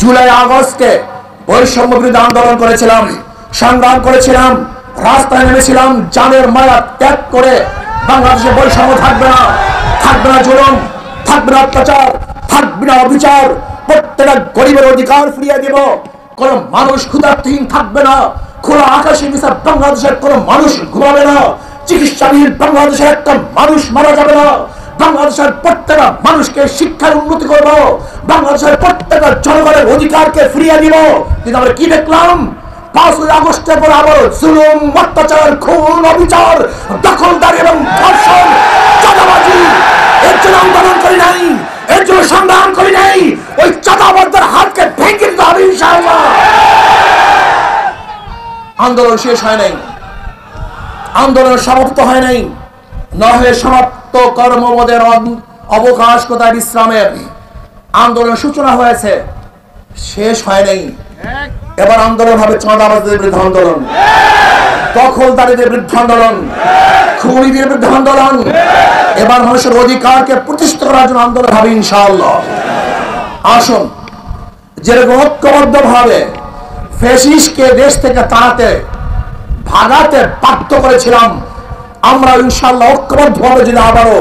জুলাই আগস্টে বৈষম্য বিরোধী আন্দোলন করেছিলাম, সংগ্রাম করেছিলাম, রাস্তায় নেমেছিলাম জানের মায়া ত্যাগ করে। বাংলাদেশে বৈষম্য থাকবে না, থাকবে না জুলুম, থাকবে না অত্যাচার, থাকবে না অবিচার। প্রত্যেকটা গরিবের অধিকার ফিরিয়ে দেব। কোন মানুষ ক্ষুধার্তহীন থাকবে না। খোলা আকাশের নিচে বাংলাদেশের কোন মানুষ ঘুমাবে না। চিকিৎসাবিহীন বাংলাদেশের একটা মানুষ মারা যাবে না। বাংলাদেশের প্রত্যেকটা মানুষকে শিক্ষার উন্নতি করব। বাংলাদেশের প্রত্যেকটা জনগণের অধিকারকে ফিরিয়ে দিব। কিন্তু আমরা কি দেখলাম? 5ই আগস্টের পর আবার জুলুম, অত্যাচার, খুন, অবিচার, দখলদারি এবং ধর্ষণ, চাঁদাবাজি। এর জন্য আন্দোলন করি নাই, এর জন্য সংগ্রাম করি নাই। ওই চাঁদাবাজদের হাতকে ভেঙে দিতে হবে ইনশাআল্লাহ। আন্দোলন শেষ হয় নাই, আন্দোলন সমাপ্ত হয় নাই। নহে সমাপ্ত কর্মবোধের অবকাশ কোথায় বিশ্রামের। আন্দোলন সূচনা হয়েছে, শেষ হয় নাই। এবার আন্দোলন হবে চাঁদাবাজদের বিরুদ্ধে আন্দোলন, দখলদারীদের বিরুদ্ধে আন্দোলন, খুনিদের বিরুদ্ধে আন্দোলন। এবার মানুষের অধিকারকে প্রতিষ্ঠা করার জন্য আন্দোলন হবে ইনশাআল্লাহ। আসুন, যেরকম ঐক্যবদ্ধ ভাবে ফ্যাসিস্টকে দেশ থেকে তাড়াতে, ভাগাতে বাধ্য করেছিলাম, আমরা ইনশাআল্লাহ ঐক্যবদ্ধ ভাবে যদি আবারও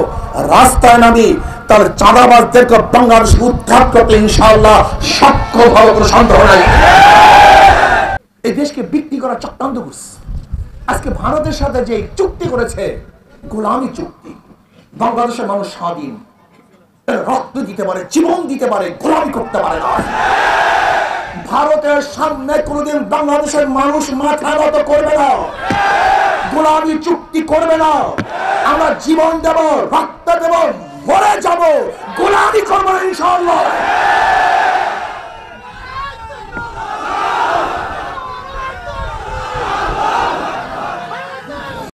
রাস্তায় নামি, তাহলে চাঁদাবাজদেরকে বাংলাদেশ উৎখাত করতে ইনশাআল্লাহ সক্ষম হবে, কোনো সন্দেহ নাই। এই দেশকে বিক্রি করা চক্রান্ত করছে। আজকে ভারতের সাথে যে চুক্তি করেছে, গোলামি চুক্তি। বাংলাদেশের মানুষ স্বাধীন, রক্ত দিতে পারে, জীবন দিতে পারে, গোলামি করতে পারে না। ভারতের সামনে কোনোদিন বাংলাদেশের মানুষ মাথা নত করবে না, গোলামি চুক্তি করবে না। আমরা জীবন দেব, রক্ত দেব, মরে যাব, গোলামি করবো ইনশাআল্লাহ।